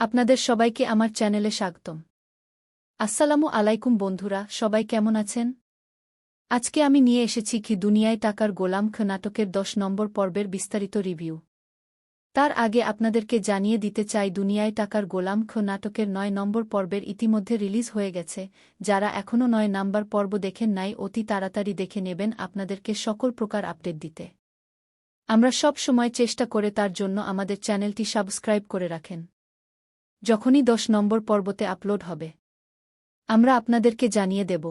আপনাদের সবাইকে আমার চ্যানেলে স্বাগতম। আসসালামু আলাইকুম বন্ধুরা, সবাই কেমন আছেন? আজকে আমি নিয়ে এসেছি কি দুনিয়ায় টাকার গোলাম খ নাটকের 10 নম্বর পর্বের বিস্তারিত রিভিউ। তার আগে আপনাদেরকে জানিয়ে দিতে চাই দুনিয়ায় টাকার গোলাম খ নাটকের 9 নম্বর পর্বের ইতিমধ্যে রিলিজ হয়ে গেছে। যারা এখনও 9 নাম্বার পর্ব দেখেন নাই অতি তাড়াতাড়ি দেখে নেবেন আপনাদেরকে সকল প্রকার আপডেট দিতে। আমরা সব সময় চেষ্টা করে তার জন্য আমাদের চ্যানেলটি সাবস্ক্রাইব করে রাখেন। যখনই 10 নম্বর পর্বতে আপলোড হবে আমরা আপনাদেরকে জানিয়ে দেব।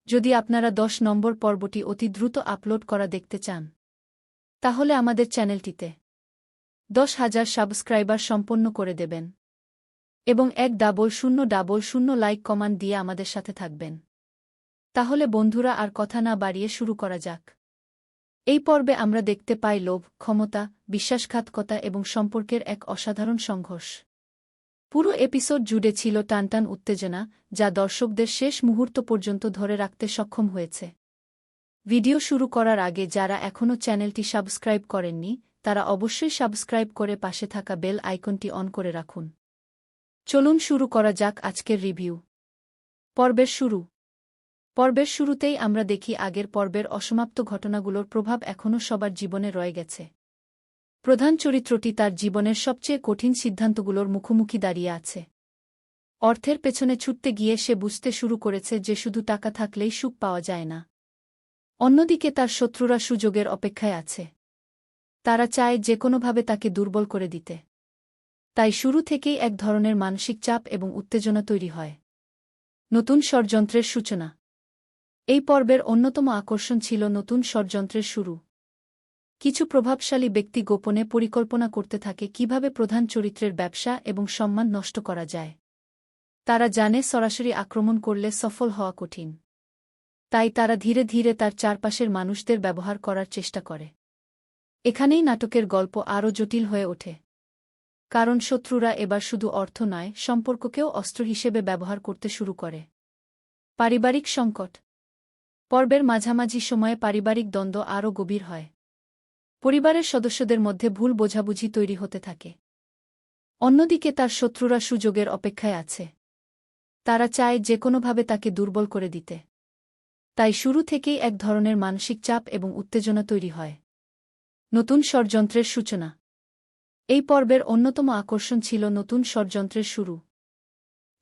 যদি আপনারা 10 নম্বর পর্বটি অতি দ্রুত আপলোড করা দেখতে চান তাহলে আমাদের চ্যানেলটিতে 10,000 সাবস্ক্রাইবার সম্পন্ন করে দেবেন এবং 10000 লাইক কমান্ড দিয়ে আমাদের সাথে থাকবেন। তাহলে বন্ধুরা আর কথা না বাড়িয়ে শুরু করা যাক। এই পর্বে আমরা দেখতে পাই লোভ, ক্ষমতা, বিশ্বাসঘাতকতা এবং সম্পর্কের এক অসাধারণ সংঘর্ষ। পুরো এপিসোড জুড়ে ছিল টানটান উত্তেজনা, যা দর্শকদের শেষ মুহূর্ত পর্যন্ত ধরে রাখতে সক্ষম হয়েছে। ভিডিও শুরু করার আগে যারা এখনও চ্যানেলটি সাবস্ক্রাইব করেননি তারা অবশ্যই সাবস্ক্রাইব করে পাশে থাকা বেল আইকনটি অন করে রাখুন। চলুন শুরু করা যাক আজকের রিভিউ। পর্বের শুরুতেই আমরা দেখি আগের পর্বের অসমাপ্ত ঘটনাগুলোর প্রভাব এখনও সবার জীবনে রয়ে গেছে। প্রধান চরিত্রটি তার জীবনের সবচেয়ে কঠিন সিদ্ধান্তগুলোর মুখোমুখি দাঁড়িয়ে আছে। অর্থের পেছনে ছুটতে গিয়ে সে বুঝতে শুরু করেছে যে শুধু টাকা থাকলেই সুখ পাওয়া যায় না। অন্যদিকে তার শত্রুরা সুযোগের অপেক্ষায় আছে। তারা চায় যে কোনোভাবে তাকে দুর্বল করে দিতে। তাই শুরু থেকেই এক ধরনের মানসিক চাপ এবং উত্তেজনা তৈরি হয়। নতুন ষড়যন্ত্রের সূচনা। এই পর্বের অন্যতম আকর্ষণ ছিল নতুন ষড়যন্ত্রের শুরু। কিছু প্রভাবশালী ব্যক্তি গোপনে পরিকল্পনা করতে থাকে কিভাবে প্রধান চরিত্রের ব্যবসা এবং সম্মান নষ্ট করা যায়। তারা জানে সরাসরি আক্রমণ করলে সফল হওয়া কঠিন। তাই তারা ধীরে ধীরে তার চারপাশের মানুষদের ব্যবহার করার চেষ্টা করে। এখানেই নাটকের গল্প আরও জটিল হয়ে ওঠে। কারণ শত্রুরা এবার শুধু অর্থ নয়, সম্পর্ককেও অস্ত্র হিসেবে ব্যবহার করতে শুরু করে। পারিবারিক সংকট। পর্বের মাঝামাঝি সময়ে পারিবারিক দ্বন্দ্ব আরও গভীর হয়। পরিবারের সদস্যদের মধ্যে ভুল বোঝাবুঝি তৈরি হতে থাকে। অন্যদিকে তার শত্রুরা সুযোগের অপেক্ষায় আছে। তারা চায় যে কোনোভাবে তাকে দুর্বল করে দিতে। তাই শুরু থেকেই এক ধরনের মানসিক চাপ এবং উত্তেজনা তৈরি হয়। নতুন ষড়যন্ত্রের সূচনা। এই পর্বের অন্যতম আকর্ষণ ছিল নতুন ষড়যন্ত্রের শুরু।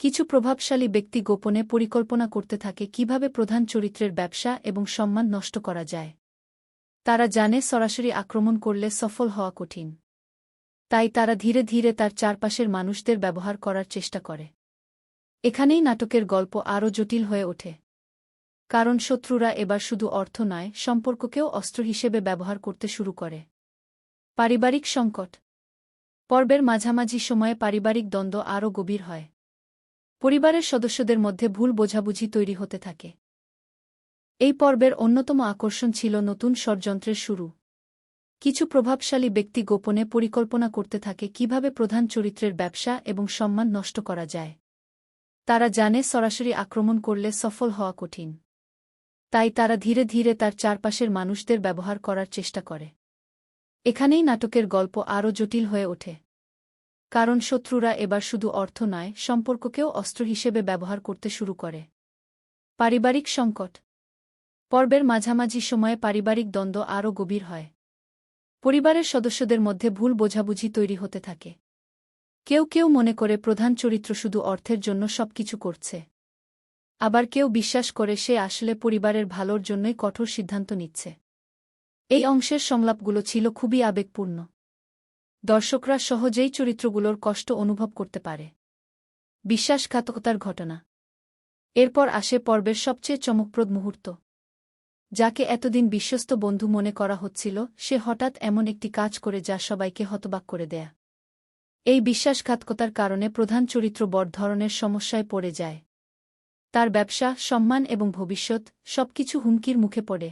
কিছু প্রভাবশালী ব্যক্তি গোপনে পরিকল্পনা করতে থাকে কিভাবে প্রধান চরিত্রের ব্যবসা এবং সম্মান নষ্ট করা যায়। তারা জানে সরাসরি আক্রমণ করলে সফল হওয়া কঠিন। তাই তারা ধীরে ধীরে তার চারপাশের মানুষদের ব্যবহার করার চেষ্টা করে। এখানেই নাটকের গল্প আরও জটিল হয়ে ওঠে। কারণ শত্রুরা এবার শুধু অর্থ নয়, সম্পর্ককেও অস্ত্র হিসেবে ব্যবহার করতে শুরু করে। পারিবারিক সংকট। পর্বের মাঝামাঝি সময়ে পারিবারিক দ্বন্দ্ব আরও গভীর হয়। পরিবারের সদস্যদের মধ্যে ভুল বোঝাবুঝি তৈরি হতে থাকে। এই পর্বের অন্যতম আকর্ষণ ছিল নতুন ষড়যন্ত্রের শুরু। কিছু প্রভাবশালী ব্যক্তি গোপনে পরিকল্পনা করতে থাকে কিভাবে প্রধান চরিত্রের ব্যবসা এবং সম্মান নষ্ট করা যায়। তারা জানে সরাসরি আক্রমণ করলে সফল হওয়া কঠিন। তাই তারা ধীরে ধীরে তার চারপাশের মানুষদের ব্যবহার করার চেষ্টা করে। এখানেই নাটকের গল্প আরও জটিল হয়ে ওঠে। কারণ শত্রুরা এবার শুধু অর্থ নয়, সম্পর্ককেও অস্ত্র হিসেবে ব্যবহার করতে শুরু করে। পারিবারিক সংকট। পর্বের মাঝামাঝি সময়ে পারিবারিক দ্বন্দ্ব আরও গভীর হয়। পরিবারের সদস্যদের মধ্যে ভুল বোঝাবুঝি তৈরি হতে থাকে। কেউ কেউ মনে করে প্রধান চরিত্র শুধু অর্থের জন্য সবকিছু করছে। আবার কেউ বিশ্বাস করে সে আসলে পরিবারের ভালোর জন্যই কঠোর সিদ্ধান্ত নিচ্ছে। এই অংশের সংলাপগুলো ছিল খুবই আবেগপূর্ণ। দর্শকরা সহজেই চরিত্রগুলোর কষ্ট অনুভব করতে পারে। বিশ্বাসঘাতকতার ঘটনা। এরপর আসে পর্বের সবচেয়ে চমকপ্রদ মুহূর্ত। যাকে এতদিন বিশ্বস্ত বন্ধু মনে করা হচ্ছিল, সে হঠাৎ এমন একটি কাজ করে যা সবাইকে হতবাক করে দেয়। এই বিশ্বাসঘাতকতার কারণে প্রধান চরিত্র বড় ধরনের সমস্যায় পড়ে যায়। তার ব্যবসা, সম্মান এবং ভবিষ্যৎ সবকিছু হুমকির মুখে পড়ে।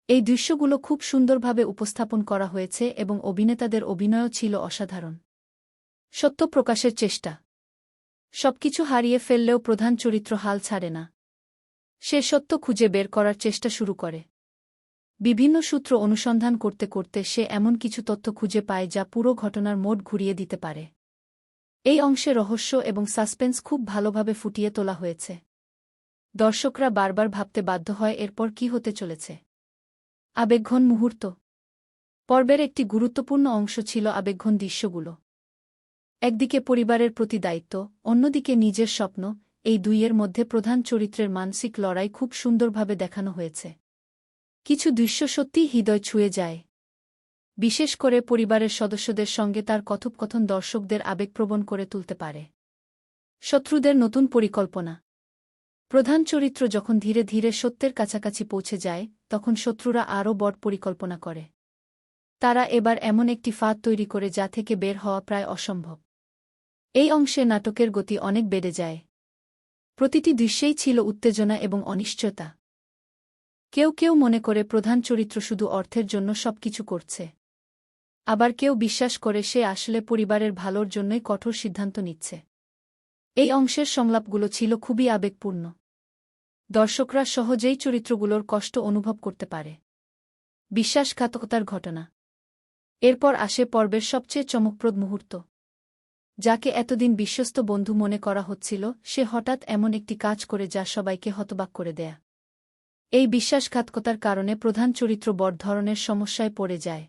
এই দৃশ্যগুলো খুব সুন্দরভাবে উপস্থাপন করা হয়েছে এবং অভিনেতাদের অভিনয়ও ছিল অসাধারণ। সত্য প্রকাশের চেষ্টা। সবকিছু হারিয়ে ফেললেও প্রধান চরিত্র হাল ছাড়ে না। সে সত্য খুঁজে বের করার চেষ্টা শুরু করে। বিভিন্ন সূত্র অনুসন্ধান করতে করতে সে এমন কিছু তথ্য খুঁজে পায় যা পুরো ঘটনার মোড় ঘুরিয়ে দিতে পারে। এই অংশে রহস্য এবং সাসপেন্স খুব ভালোভাবে ফুটিয়ে তোলা হয়েছে। দর্শকরা বারবার ভাবতে বাধ্য হয় এরপর কি হতে চলেছে। আবেগঘন মুহূর্ত। পর্বের একটি গুরুত্বপূর্ণ অংশ ছিল আবেগঘন দৃশ্যগুলো। একদিকে পরিবারের প্রতি দায়িত্ব, অন্যদিকে নিজের স্বপ্ন, এই দুইয়ের মধ্যে প্রধান চরিত্রের মানসিক লড়াই খুব সুন্দরভাবে দেখানো হয়েছে। কিছু দৃশ্য সত্যিই হৃদয় ছুঁয়ে যায়। বিশেষ করে পরিবারের সদস্যদের সঙ্গে তার কথোপকথন দর্শকদের আবেগপ্রবণ করে তুলতে পারে। শত্রুদের নতুন পরিকল্পনা। প্রধান চরিত্র যখন ধীরে ধীরে সত্যের কাছাকাছি পৌঁছে যায়, তখন শত্রুরা আরও বড় পরিকল্পনা করে। তারা এবার এমন একটি ফাঁদ তৈরি করে যা থেকে বের হওয়া প্রায় অসম্ভব। এই অংশে নাটকের গতি অনেক বেড়ে যায়। প্রতিটি দৃশ্যেই ছিল উত্তেজনা এবং অনিশ্চয়তা। কেউ কেউ মনে করে প্রধান চরিত্র শুধু অর্থের জন্য সবকিছু করছে। আবার কেউ বিশ্বাস করে সে আসলে পরিবারের ভালোর জন্যই কঠোর সিদ্ধান্ত নিচ্ছে। এই অংশের সংলাপগুলো ছিল খুবই আবেগপূর্ণ। দর্শকরা সহজেই চরিত্রগুলোর কষ্ট অনুভব করতে পারে। বিশ্বাসঘাতকতার ঘটনা। এরপর আসে পর্বের সবচেয়ে চমকপ্রদ মুহূর্ত। যাকে এতদিন বিশ্বস্ত বন্ধু মনে করা হচ্ছিল, সে হঠাৎ এমন একটি কাজ করে যা সবাইকে হতবাক করে দেয়। এই বিশ্বাসঘাতকতার কারণে প্রধান চরিত্র বড় ধরনের সমস্যায় পড়ে যায়।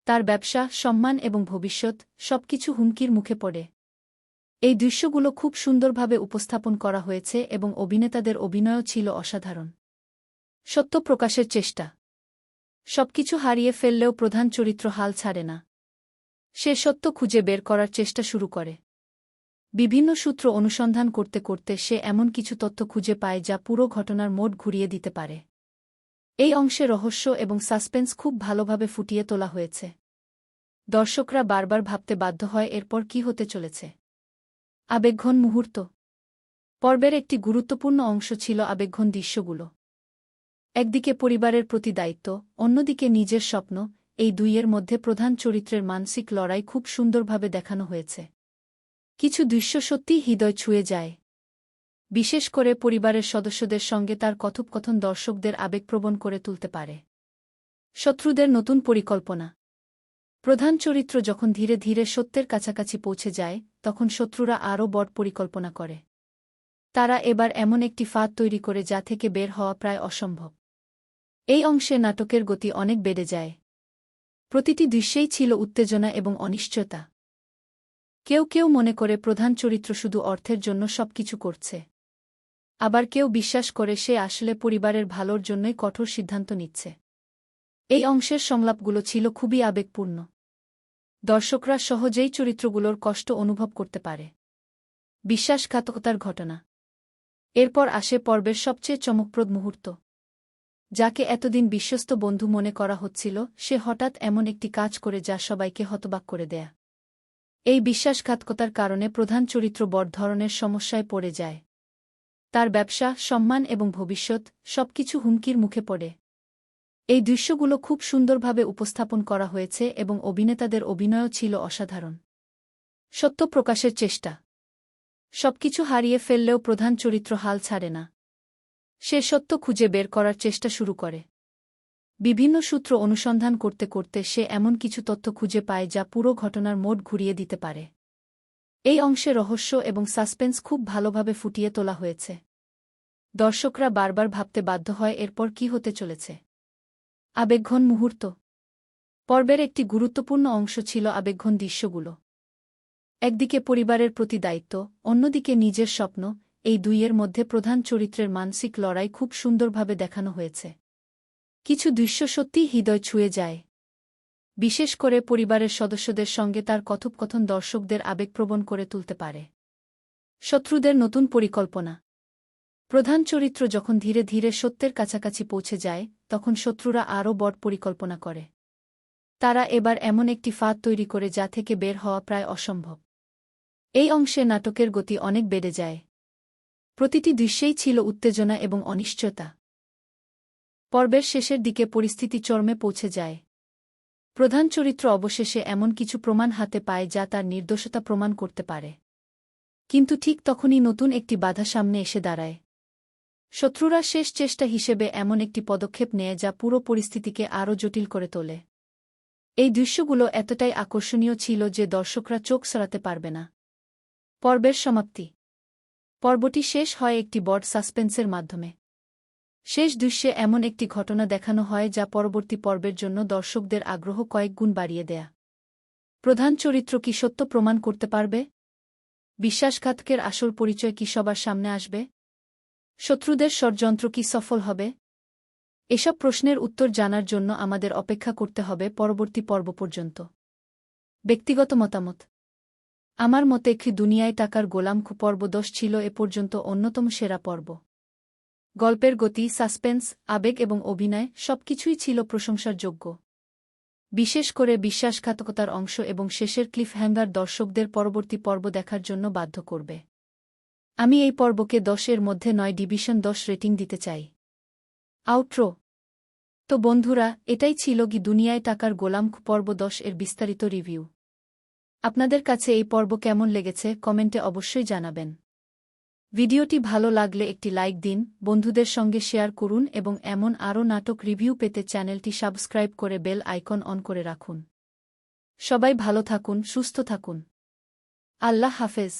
তার ব্যবসা, সম্মান এবং ভবিষ্যৎ সবকিছু হুমকির মুখে পড়ে। এই দৃশ্যগুলো খুব সুন্দরভাবে উপস্থাপন করা হয়েছে এবং অভিনেতাদের অভিনয়ও ছিল অসাধারণ। সত্য প্রকাশের চেষ্টা। সবকিছু হারিয়ে ফেললেও প্রধান চরিত্র হাল ছাড়ে না। সে সত্য খুঁজে বের করার চেষ্টা শুরু করে। বিভিন্ন সূত্র অনুসন্ধান করতে করতে সে এমন কিছু তথ্য খুঁজে পায় যা পুরো ঘটনার মোড় ঘুরিয়ে দিতে পারে। এই অংশে রহস্য এবং সাসপেন্স খুব ভালোভাবে ফুটিয়ে তোলা হয়েছে। দর্শকরা বারবার ভাবতে বাধ্য হয় এরপর কি হতে চলেছে। আবেগঘন মুহূর্ত। পর্বের একটি গুরুত্বপূর্ণ অংশ ছিল আবেগঘন দৃশ্যগুলো। একদিকে পরিবারের প্রতি দায়িত্ব, অন্যদিকে নিজের স্বপ্ন, এই দুইয়ের মধ্যে প্রধান চরিত্রের মানসিক লড়াই খুব সুন্দরভাবে দেখানো হয়েছে। কিছু দৃশ্য সত্যিই হৃদয় ছুঁয়ে যায়। বিশেষ করে পরিবারের সদস্যদের সঙ্গে তার কথোপকথন দর্শকদের আবেগপ্রবণ করে তুলতে পারে। শত্রুদের নতুন পরিকল্পনা। প্রধান চরিত্র যখন ধীরে ধীরে সত্যের কাছাকাছি পৌঁছে যায়, তখন শত্রুরা আরও বড় পরিকল্পনা করে। তারা এবার এমন একটি ফাঁদ তৈরি করে যা থেকে বের হওয়া প্রায় অসম্ভব। এই অংশে নাটকের গতি অনেক বেড়ে যায়। প্রতিটি দৃশ্যেই ছিল উত্তেজনা এবং অনিশ্চয়তা। কেউ কেউ মনে করে প্রধান চরিত্র শুধু অর্থের জন্য সবকিছু করছে। আবার কেউ বিশ্বাস করে সে আসলে পরিবারের ভালোর জন্যই কঠোর সিদ্ধান্ত নিচ্ছে। এই অংশের সংলাপগুলো ছিল খুবই আবেগপূর্ণ। দর্শকরা সহজেই চরিত্রগুলোর কষ্ট অনুভব করতে পারে। বিশ্বাসঘাতকতার ঘটনা। এরপর আসে পর্বের সবচেয়ে চমকপ্রদ মুহূর্ত। যাকে এতদিন বিশ্বস্ত বন্ধু মনে করা হচ্ছিল, সে হঠাৎ এমন একটি কাজ করে যা সবাইকে হতবাক করে দেয়। এই বিশ্বাসঘাতকতার কারণে প্রধান চরিত্র বড় ধরনের সমস্যায় পড়ে যায়। তার ব্যবসা, সম্মান এবং ভবিষ্যৎ সবকিছু হুমকির মুখে পড়ে। এই দৃশ্যগুলো খুব সুন্দরভাবে উপস্থাপন করা হয়েছে এবং অভিনেতাদের অভিনয়ও ছিল অসাধারণ। সত্য প্রকাশের চেষ্টা। সবকিছু হারিয়ে ফেললেও প্রধান চরিত্র হাল ছাড়ে না। সে সত্য খুঁজে বের করার চেষ্টা শুরু করে। বিভিন্ন সূত্র অনুসন্ধান করতে করতে সে এমন কিছু তথ্য খুঁজে পায় যা পুরো ঘটনার মোড় ঘুরিয়ে দিতে পারে। এই অংশে রহস্য এবং সাসপেন্স খুব ভালোভাবে ফুটিয়ে তোলা হয়েছে। দর্শকরা বারবার ভাবতে বাধ্য হয় এরপর কি হতে চলেছে। আবেগঘন মুহূর্ত। পর্বের একটি গুরুত্বপূর্ণ অংশ ছিল আবেগঘন দৃশ্যগুলো। একদিকে পরিবারের প্রতি দায়িত্ব, অন্যদিকে নিজের স্বপ্ন, এই দুইয়ের মধ্যে প্রধান চরিত্রের মানসিক লড়াই খুব সুন্দরভাবে দেখানো হয়েছে। কিছু দৃশ্য সত্যিই হৃদয় ছুঁয়ে যায়। বিশেষ করে পরিবারের সদস্যদের সঙ্গে তার কথোপকথন দর্শকদের আবেগপ্রবণ করে তুলতে পারে। শত্রুদের নতুন পরিকল্পনা। প্রধান চরিত্র যখন ধীরে ধীরে সত্যের কাছাকাছি পৌঁছে যায়, তখন শত্রুরা আরও বড় পরিকল্পনা করে। তারা এবার এমন একটি ফাঁদ তৈরি করে যা থেকে বের হওয়া প্রায় অসম্ভব। এই অংশে নাটকের গতি অনেক বেড়ে যায়। প্রতিটি দৃশ্যেই ছিল উত্তেজনা এবং অনিশ্চয়তা। পর্বের শেষের দিকে পরিস্থিতি চরমে পৌঁছে যায়। প্রধান চরিত্র অবশেষে এমন কিছু প্রমাণ হাতে পায় যা তার নির্দোষতা প্রমাণ করতে পারে। কিন্তু ঠিক তখনই নতুন একটি বাধা সামনে এসে দাঁড়ায়। শত্রুরা শেষ চেষ্টা হিসেবে এমন একটি পদক্ষেপ নেয় যা পুরো পরিস্থিতিকে আরও জটিল করে তোলে। এই দৃশ্যগুলো এতটাই আকর্ষণীয় ছিল যে দর্শকরা চোখ সরাতে পারবে না। পর্বের সমাপ্তি। পর্বটি শেষ হয় একটি বড় সাসপেন্সের মাধ্যমে। শেষ দৃশ্যে এমন একটি ঘটনা দেখানো হয় যা পরবর্তী পর্বের জন্য দর্শকদের আগ্রহ কয়েক গুণ বাড়িয়ে দেয়া। প্রধান চরিত্র কি সত্য প্রমাণ করতে পারবে? বিশ্বাসঘাতকের আসল পরিচয় কি সবার সামনে আসবে? শত্রুদের ষড়যন্ত্র কি সফল হবে? এসব প্রশ্নের উত্তর জানার জন্য আমাদের অপেক্ষা করতে হবে পরবর্তী পর্ব পর্যন্ত। ব্যক্তিগত মতামত। আমার মতে কি দুনিয়ায় টাকার গোলাম পর্ব 10 ছিল এ পর্যন্ত অন্যতম সেরা পর্ব। গল্পের গতি, সাসপেন্স, আবেগ এবং অভিনয় সবকিছুই ছিল প্রশংসার যোগ্য। বিশেষ করে বিশ্বাসঘাতকতার অংশ এবং শেষের ক্লিফ হ্যাঙ্গার দর্শকদের পরবর্তী পর্ব দেখার জন্য বাধ্য করবে। আমি এই পর্বকে 10-এর মধ্যে 9/10 রেটিং দিতে চাই। আউট্রো। তো বন্ধুরা, এটাই ছিল কি দুনিয়ায় টাকার গোলাম পর্ব 10-এর বিস্তারিত রিভিউ। আপনাদের কাছে এই পর্ব কেমন লেগেছে কমেন্টে অবশ্যই জানাবেন। ভিডিওটি ভালো লাগলে একটি লাইক দিন, বন্ধুদের সঙ্গে শেয়ার করুন এবং এমন আরও নাটক রিভিউ পেতে চ্যানেলটি সাবস্ক্রাইব করে বেল আইকন অন করে রাখুন। সবাই ভালো থাকুন, সুস্থ থাকুন। আল্লাহ হাফেজ।